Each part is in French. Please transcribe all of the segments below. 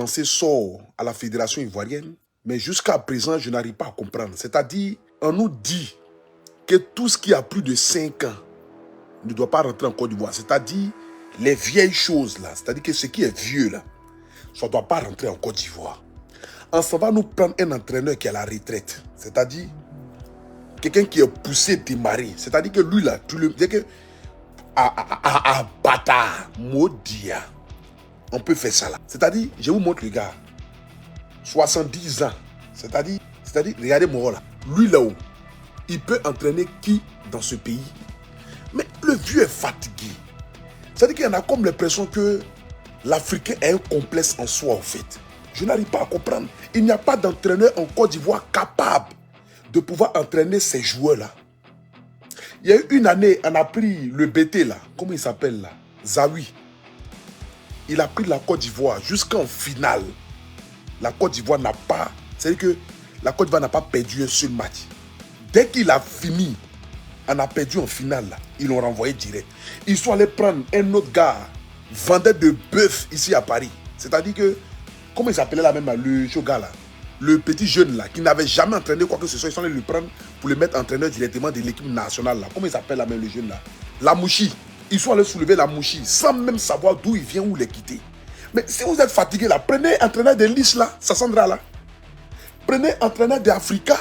pensée sort à la Fédération ivoirienne, mais jusqu'à présent, je n'arrive pas à comprendre. C'est-à-dire, on nous dit que tout ce qui a plus de 5 ans ne doit pas rentrer en Côte d'Ivoire. C'est-à-dire, les vieilles choses là, c'est-à-dire que ce qui est vieux là, ça ne doit pas rentrer en Côte d'Ivoire. On s'en va nous prendre un entraîneur qui est à la retraite. C'est-à-dire, quelqu'un qui est poussé, démarré. C'est-à-dire que lui là, tu le dis que bâtard, maudit. On peut faire ça là. C'est-à-dire, je vous montre le gars. 70 ans. C'est-à-dire, regardez moi là. Lui là-haut, il peut entraîner qui dans ce pays? Mais le vieux est fatigué. C'est-à-dire qu'il y en a comme l'impression que l'Africain a un complexe en soi en fait. Je n'arrive pas à comprendre. Il n'y a pas d'entraîneur en Côte d'Ivoire capable de pouvoir entraîner ces joueurs-là. Il y a eu une année, on a pris le BT là. Comment il s'appelle là? Zawi. Il a pris la Côte d'Ivoire jusqu'en finale. La Côte d'Ivoire n'a pas... C'est-à-dire que la Côte d'Ivoire n'a pas perdu un seul match. Dès qu'il a fini, on a perdu en finale là. Ils l'ont renvoyé direct. Ils sont allés prendre un autre gars, vendeur de bœuf ici à Paris. C'est-à-dire que... Comment il s'appelait là même là, le gars là? Le petit jeune là, qui n'avait jamais entraîné quoi que ce soit. Ils sont allés le prendre pour le mettre entraîneur directement de l'équipe nationale là. Comment il s'appelle là même le jeune là? La Mouchi. Ils sont allés soulever la Mouchi sans même savoir d'où il vient ou les quitter. Mais si vous êtes fatigué là, prenez entraîneur de Lich là, Sassandra là. Prenez entraîneur de Africa.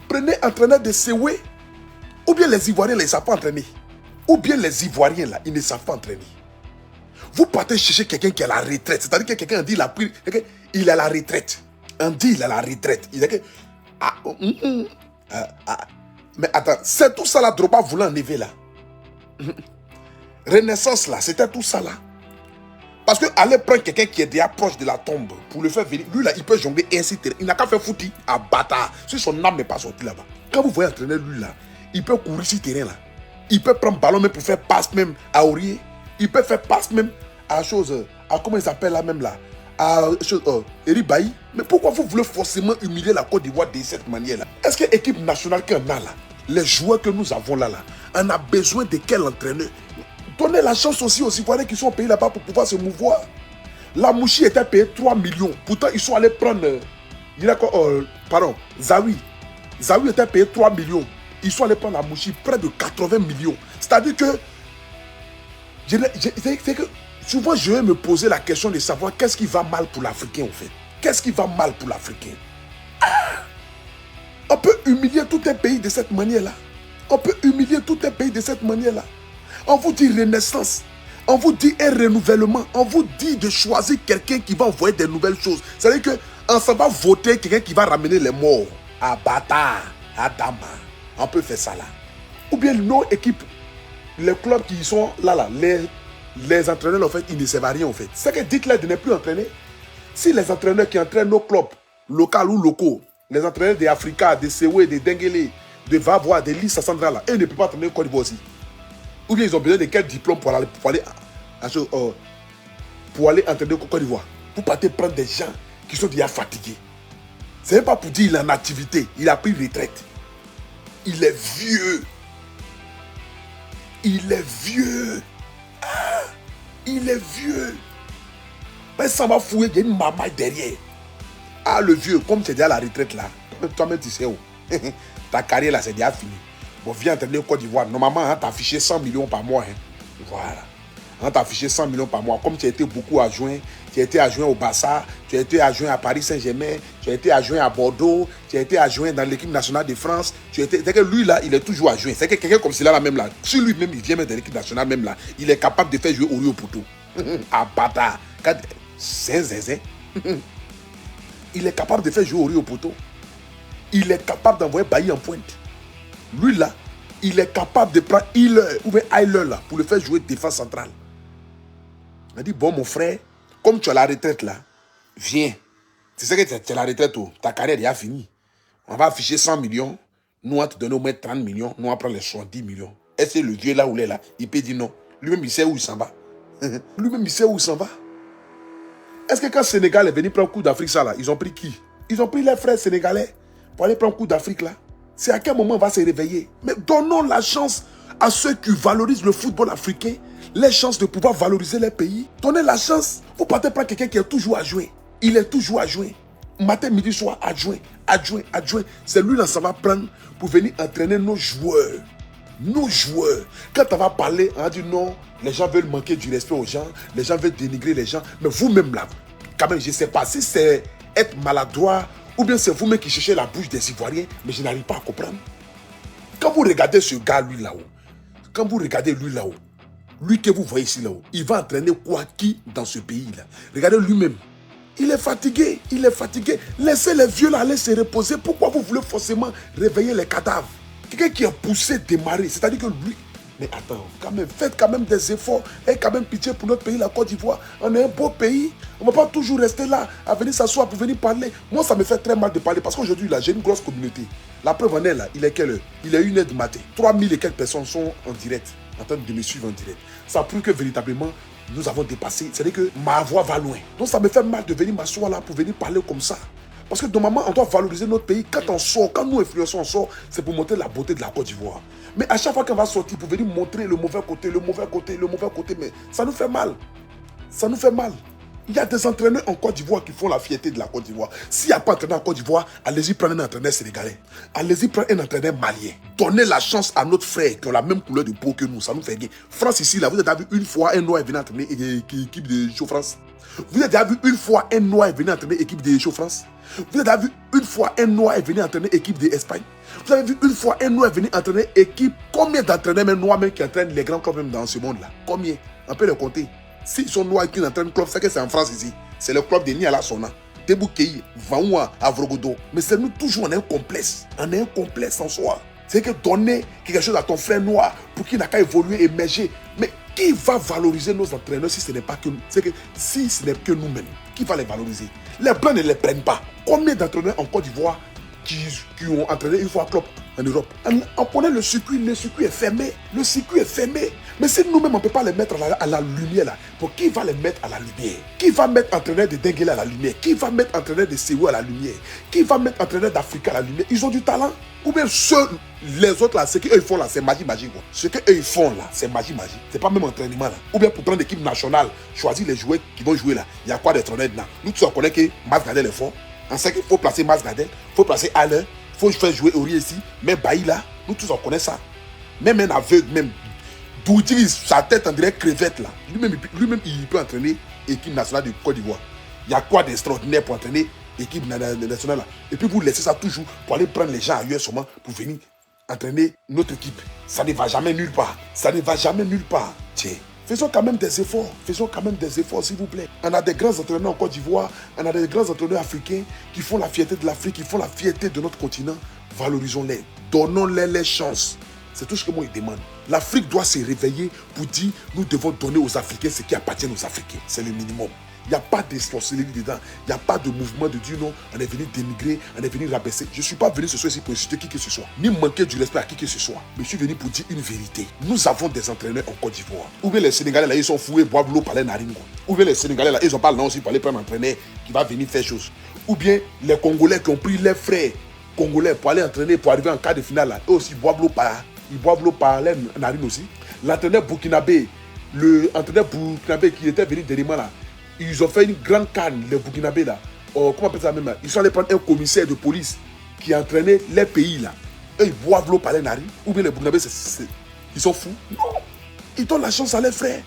Prenez entraîneur de Sewé. Ou bien les Ivoiriens là, ils ne savent pas entraîner. Ou bien les Ivoiriens là, ils ne savent pas entraîner. Vous partez chercher quelqu'un qui est à la retraite. C'est-à-dire que quelqu'un dit il est à la retraite. On dit il est à la retraite. Il dit que... mais attends, c'est tout ça là, Drogba voulait enlever là. Renaissance là, c'était tout ça là. Parce que aller prendre quelqu'un qui est déjà proche de la tombe pour le faire venir, lui là, il peut jongler ainsi. Il n'a qu'à faire foutre à bâtard. Si son âme n'est pas sortie là-bas. Quand vous voyez entraîner lui là, il peut courir sur terrain là. Il peut prendre ballon même pour faire passe même à Aurier. Il peut faire passe même à chose, à comment il s'appelle là même là, à chose, Eric Bailly. Mais pourquoi vous voulez forcément humilier la Côte d'Ivoire de cette manière là? Est-ce que l'équipe nationale qu'on a là, les joueurs que nous avons là, on a besoin de quel entraîneur? Donnez la chance aussi aux Ivoiriens qui sont payés là-bas pour pouvoir se mouvoir. La Mouchi était payée 3 millions. Pourtant, ils sont allés prendre... Zawi. Zawi était payé 3 millions. Ils sont allés prendre la Mouchi près de 80 millions. C'est-à-dire que... C'est que souvent, je vais me poser la question de savoir qu'est-ce qui va mal pour l'Africain en fait. Qu'est-ce qui va mal pour l'Africain? On peut humilier tout un pays de cette manière-là. On peut humilier tout un pays de cette manière-là. On vous dit renaissance. On vous dit un renouvellement. On vous dit de choisir quelqu'un qui va envoyer des nouvelles choses. C'est-à-dire qu'on s'en va voter quelqu'un qui va ramener les morts. À Bata, à Dama. On peut faire ça là. Ou bien nos équipes, les clubs qui sont là, les entraîneurs en fait, ils ne servent à rien en fait. C'est que dites-leur de ne plus entraîner. Si les entraîneurs qui entraînent nos clubs, locaux ou locaux, les entraîneurs de Africa, de Sewé, de Dengele, de Vavois, de Lis, Sassandra là, ils ne peuvent pas entraîner Côte d'Ivoire aussi. Ou bien ils ont besoin de quel diplôme pour aller entraîner Côte d'Ivoire. Vous partez prendre des gens qui sont déjà fatigués. Ce n'est pas pour dire qu'il est en activité. Il a pris retraite. Il est vieux. Il est vieux. Il est vieux. Mais ça va fouiller, il y a une maman derrière. Ah, le vieux, comme tu es déjà à la retraite là, toi-même tu sais où. Ta carrière là, c'est déjà fini. Bon, viens entraîner au Côte d'Ivoire. Normalement, hein, tu as affiché 100 millions par mois. Hein. Voilà. Hein, tu as affiché 100 millions par mois. Comme tu as été beaucoup adjoint, tu as été adjoint au Barça, tu as été adjoint à Paris Saint-Germain, tu as été adjoint à Bordeaux, tu as été adjoint dans l'équipe nationale de France. C'est que lui là, il est toujours adjoint. C'est que quelqu'un comme celui-là même là, si lui-même il vient même de l'équipe nationale même là, il est capable de faire jouer Ori au poteau. À bâtard. C'est zézé. Il est capable de faire jouer Ori au poteau. Il est capable d'envoyer Bailly en pointe. Lui là, il est capable de prendre Hiller ou bien Hiller là pour le faire jouer défense centrale. Il a dit, bon mon frère, comme tu as la retraite là, viens. Tu sais que tu as la retraite, ta carrière est déjà finie. On va afficher 100 millions, nous on va te donner au moins 30 millions, nous on va prendre les 70 millions. Est-ce que le vieux là où il est là, il peut dire non. Lui-même il sait où il s'en va. Lui-même il sait où il s'en va. Est-ce que quand le Sénégal est venu prendre un coup d'Afrique ça là, ils ont pris qui? Ils ont pris les frères sénégalais pour aller prendre un coup d'Afrique là. C'est à quel moment on va se réveiller? Mais donnons la chance à ceux qui valorisent le football africain, les chances de pouvoir valoriser les pays. Donnez la chance. Vous partez prendre quelqu'un qui est toujours à jouer. Il est toujours adjoint. Matin, midi, soir, adjoint. C'est lui là, ça va prendre pour venir entraîner nos joueurs. Nos joueurs. Quand on va parler, on va dire non, les gens veulent manquer du respect aux gens, les gens veulent dénigrer les gens. Mais vous-même là, quand même, je ne sais pas si c'est être maladroit ou bien c'est vous-même qui cherchez la bouche des Ivoiriens, mais je n'arrive pas à comprendre. Quand vous regardez ce gars, lui là-haut, lui que vous voyez ici là-haut, il va entraîner quoi qui dans ce pays-là? Regardez lui-même. Il est fatigué. Laissez les vieux là aller se reposer. Pourquoi vous voulez forcément réveiller les cadavres? Quelqu'un qui a poussé démarrer, c'est-à-dire que lui... Mais attends, quand même, faites quand même des efforts. Et quand même pitié pour notre pays, la Côte d'Ivoire. On est un beau pays. On ne va pas toujours rester là, à venir s'asseoir pour venir parler. Moi, ça me fait très mal de parler parce qu'aujourd'hui, là, j'ai une grosse communauté. La preuve en est là, il est quelle heure? Il est 1h du matin. 3000 et quelques personnes sont en direct, en train de me suivre en direct. Ça prouve que véritablement, nous avons dépassé. C'est-à-dire que ma voix va loin. Donc, ça me fait mal de venir m'asseoir là pour venir parler comme ça. Parce que normalement, on doit valoriser notre pays. Quand on sort, quand nous influençons, on sort, c'est pour montrer la beauté de la Côte d'Ivoire. Mais à chaque fois qu'on va sortir pour venir montrer le mauvais côté, mais ça nous fait mal. Ça nous fait mal. Il y a des entraîneurs en Côte d'Ivoire qui font la fierté de la Côte d'Ivoire. S'il n'y a pas d'entraîneur en Côte d'Ivoire, allez-y prendre un entraîneur sénégalais. Allez-y prendre un entraîneur malien. Donnez la chance à notre frère qui ont la même couleur de peau que nous. Ça nous fait bien. France ici, là, vous avez vu une fois un noir venir entraîner l'équipe de Show France. Vous avez déjà vu une fois un noir venir entraîner l'équipe de Show France. Vous avez vu une fois un noir venir entraîner l'équipe d'Espagne. Vous avez vu une fois un noir venir entraîner l'équipe. Combien d'entraîneurs même noirs même qui entraînent les grands clubs même dans ce monde-là? Combien? On peut les compter. S'ils sont noirs et qu'ils entraînent le club, c'est que c'est en France ici. C'est le club de Niala Sona, Deboukei, Vaoua, Avrogodo. Mais c'est nous toujours, on est un complexe. On est un complexe en soi. C'est que donner quelque chose à ton frère noir pour qu'il n'a qu'à évoluer, émerger. Mais qui va valoriser nos entraîneurs si ce n'est pas que nous? C'est que si ce n'est que nous-mêmes, qui va les valoriser? Les blancs ne les prennent pas. Combien d'entraîneurs en Côte d'Ivoire qui ont entraîné une fois club en Europe? On connaît le circuit est fermé. Le circuit est fermé. Mais si nous-mêmes, on ne peut pas les mettre à la lumière, là, pour qui va les mettre à la lumière? Qui va mettre entraîneur de Denguela à la lumière? Qui va mettre entraîneur de Séou à la lumière? Qui va mettre entraîneur d'Afrique à la lumière? Ils ont du talent. Ou bien ceux, les autres là, ce qu'eux ils font là, c'est magie. Ce qu'eux ils font là, c'est magie. C'est pas même entraînement là. Ou bien pour prendre l'équipe nationale, choisir les joueurs qui vont jouer là. Il y a quoi d'entraîneur là? Nous tous on connaît que Masgadel est fort. On sait qu'il faut placer Masgadel, il faut placer Alain, il faut faire jouer Ori ici. Mais Bailly là, nous tous on connaît ça. Même un aveugle, même d'où utilise sa tête en direct crevette là. Lui-même, il peut entraîner l'équipe nationale de Côte d'Ivoire. Il y a quoi d'extraordinaire pour entraîner l'équipe nationale là? Et puis vous laissez ça toujours pour aller prendre les gens ailleurs seulement pour venir entraîner notre équipe. Ça ne va jamais nulle part. Tiens, faisons quand même des efforts. S'il vous plaît. On a des grands entraîneurs en Côte d'Ivoire. On a des grands entraîneurs africains qui font la fierté de l'Afrique, qui font la fierté de notre continent. Valorisons-les. Donnons-les les chances. C'est tout ce que moi je demande. L'Afrique doit se réveiller pour dire nous devons donner aux Africains ce qui appartient aux Africains. C'est le minimum. Il n'y a pas d'essentialité dedans. Il n'y a pas de mouvement de dire non, on est venu dénigrer, on est venu rabaisser. Je ne suis pas venu ce soir ici pour insulter qui que ce soit, ni manquer du respect à qui que ce soit. Mais je suis venu pour dire une vérité. Nous avons des entraîneurs en Côte d'Ivoire. Ou bien les Sénégalais là, ils sont foués, boivent l'eau, parler naringo. Ou bien les Sénégalais là, ils n'ont pas le nom aussi pour aller prendre un entraîneur qui va venir faire chose. Ou bien les Congolais qui ont pris leurs frères Congolais pour aller entraîner, pour arriver en quart de finale là, eux aussi boivent l'eau par les narines aussi. L'entraîneur burkinabé, qui était venu dernièrement là, ils ont fait une grande canne, les Burkinabés là. Comment on appelle ça même là? Ils sont allés prendre un commissaire de police qui entraînait les pays là. Eux, ils boivent l'eau par les narines. Ou bien les Burkinabés, ils sont fous. Non. Ils donnent la chance à leurs frères.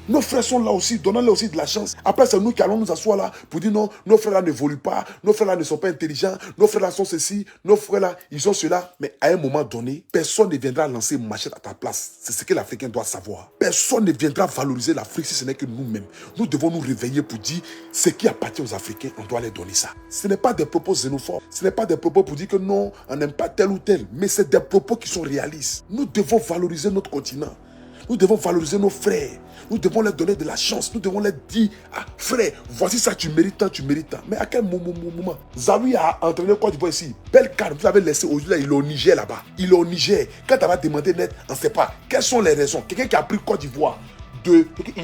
Nos frères sont là aussi. Donnons-leur aussi de la chance. Après, c'est nous qui allons nous asseoir là pour dire non, nos frères là n'évoluent pas. Nos frères là ne sont pas intelligents. Nos frères là sont ceci. Nos frères là, ils sont cela. Mais à un moment donné, personne ne viendra lancer une machette à ta place. C'est ce que l'Africain doit savoir. Personne ne viendra valoriser l'Afrique si ce n'est que nous-mêmes. Nous devons nous réveiller pour dire ce qui appartient aux Africains, on doit les donner ça. Ce n'est pas des propos xénophobes. Ce n'est pas des propos pour dire que non, on n'aime pas tel ou tel. Mais c'est des propos qui sont réalistes. Nous devons valoriser notre continent. Nous devons valoriser nos frères. Nous devons leur donner de la chance. Nous devons leur dire, ah, frère, voici ça, tu mérites tant. Mais à quel moment Zawi a entraîné Côte d'Ivoire ici. Belle carte, vous l'avez laissé aujourd'hui, il est au Niger là-bas. Quand tu vas demander net, on ne sait pas. Quelles sont les raisons? Quelqu'un qui a pris Côte d'Ivoire,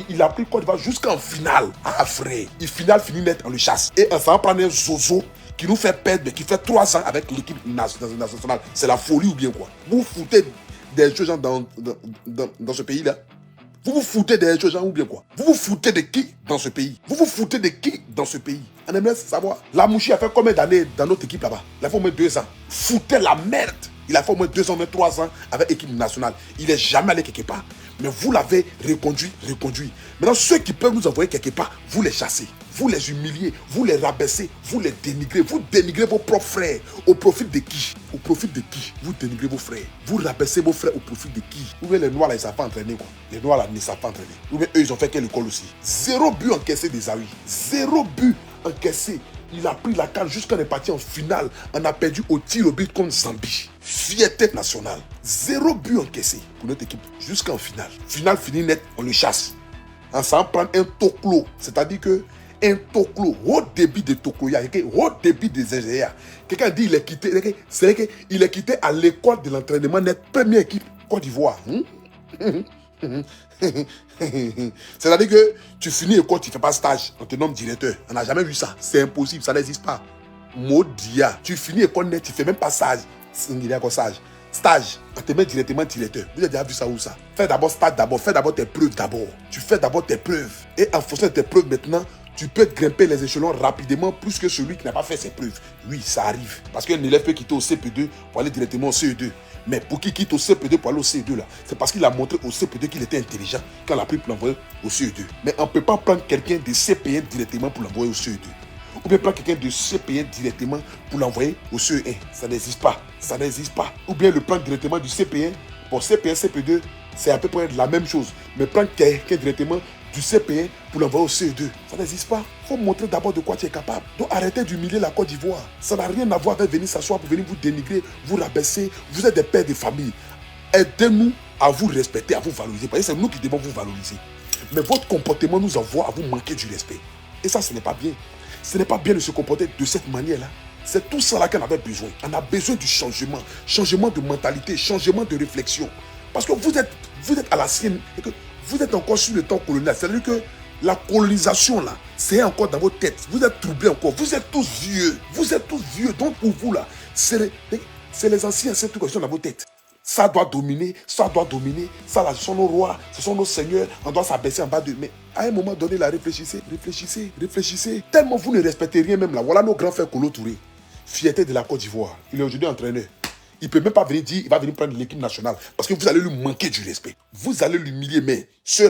il a pris Côte d'Ivoire jusqu'en finale. Ah, frère, il finit net, on le chasse. Et on s'en prend un zozo qui nous fait perdre, mais qui fait 3 ans avec l'équipe nationale. C'est la folie ou bien quoi? Vous foutez des gens dans ce pays-là. Vous vous foutez des gens ou bien quoi? Vous vous foutez de qui dans ce pays? Vous vous foutez de qui dans ce pays? On aimerait savoir. Lamouchi a fait combien d'années dans notre équipe là-bas? Il a fait au moins 2 ans. Foutez la merde. Il a fait au moins 2 ans, même 3 ans avec l'équipe nationale. Il n'est jamais allé quelque part. Mais vous l'avez reconduit. Maintenant, ceux qui peuvent nous envoyer quelque part, vous les chassez. Vous les humiliez, vous les rabaissez, vous les dénigrez. Vous dénigrez vos propres frères. Au profit de qui? Au profit de qui? Vous dénigrez vos frères. Vous rabaissez vos frères au profit de qui? Ou bien les noirs là, ils ne savent pas entraîner quoi. Les noirs là, ne savent pas entraîner. Ou bien eux, ils ont fait quelle école aussi? 0 but encaissé des Aouis. 0 but encaissé. Il a pris la CAN jusqu'à est parti en finale. On a perdu au tir au but contre Zambie. Fierté nationale. 0 but encaissé pour notre équipe jusqu'en finale. Finale finie net, on le chasse. On s'en prend un toclo. C'est-à-dire que un toclo, haut débit de toclo, haut débit des ingénieurs. Quelqu'un dit il est quitté. C'est qu'il est quitté à l'école de l'entraînement net, première équipe Côte d'Ivoire. C'est-à-dire que tu finis école, tu ne fais pas stage, on te nomme directeur. On n'a jamais vu ça. C'est impossible, ça n'existe pas. Modia, tu finis école net, tu ne fais même pas stage. Stage, on te met directement directeur. Vous avez déjà vu ça où ça? Fais d'abord stage d'abord, fais d'abord tes preuves d'abord. Tu fais d'abord tes preuves. Et en fonction de tes preuves maintenant, tu peux grimper les échelons rapidement plus que celui qui n'a pas fait ses preuves. Oui, ça arrive. Parce qu'un élève peut quitter au CP2 pour aller directement au CE2. Mais pour qu'il quitte au CP2 pour aller au CE2 là, c'est parce qu'il a montré au CP2 qu'il était intelligent quand il a pris pour l'envoyer au CE2. Mais on ne peut pas prendre quelqu'un de CP1 directement pour l'envoyer au CE2. Ou bien prendre quelqu'un de CP1 directement pour l'envoyer au CE1. Ça n'existe pas. Ça n'existe pas. Ou bien le prendre directement du CP1. Pour CP1, CP2, c'est à peu près la même chose. Mais prendre quelqu'un directement du CP1 pour l'envoyer au CE2. Ça n'existe pas. Il faut montrer d'abord de quoi tu es capable. Donc arrêtez d'humilier la Côte d'Ivoire. Ça n'a rien à voir avec venir s'asseoir pour venir vous dénigrer, vous rabaisser. Vous êtes des pères de famille. Aidez-nous à vous respecter, à vous valoriser. Parce que c'est nous qui devons vous valoriser. Mais votre comportement nous envoie à vous manquer du respect. Et ça, ce n'est pas bien. Ce n'est pas bien de se comporter de cette manière-là. C'est tout ça là qu'on avait besoin. On a besoin du changement. Changement de mentalité, changement de réflexion. Parce que vous êtes à la sienne. Et que vous êtes encore sur le temps colonial. C'est-à-dire que la colonisation là, c'est encore dans vos têtes. Vous êtes troublés encore. Vous êtes tous vieux. Vous êtes tous vieux. Donc pour vous là, c'est les anciens, c'est tout qui sont dans vos têtes. Ça doit dominer, ça là, ce sont nos rois, ce sont nos seigneurs, on doit s'abaisser en bas d'eux. Mais à un moment donné, là, réfléchissez. Tellement vous ne respectez rien même là. Voilà nos grands frères Kolo Touré, fierté de la Côte d'Ivoire. Il est aujourd'hui entraîneur. Il ne peut même pas venir dire, il va venir prendre l'équipe nationale parce que vous allez lui manquer du respect. Vous allez l'humilier, mais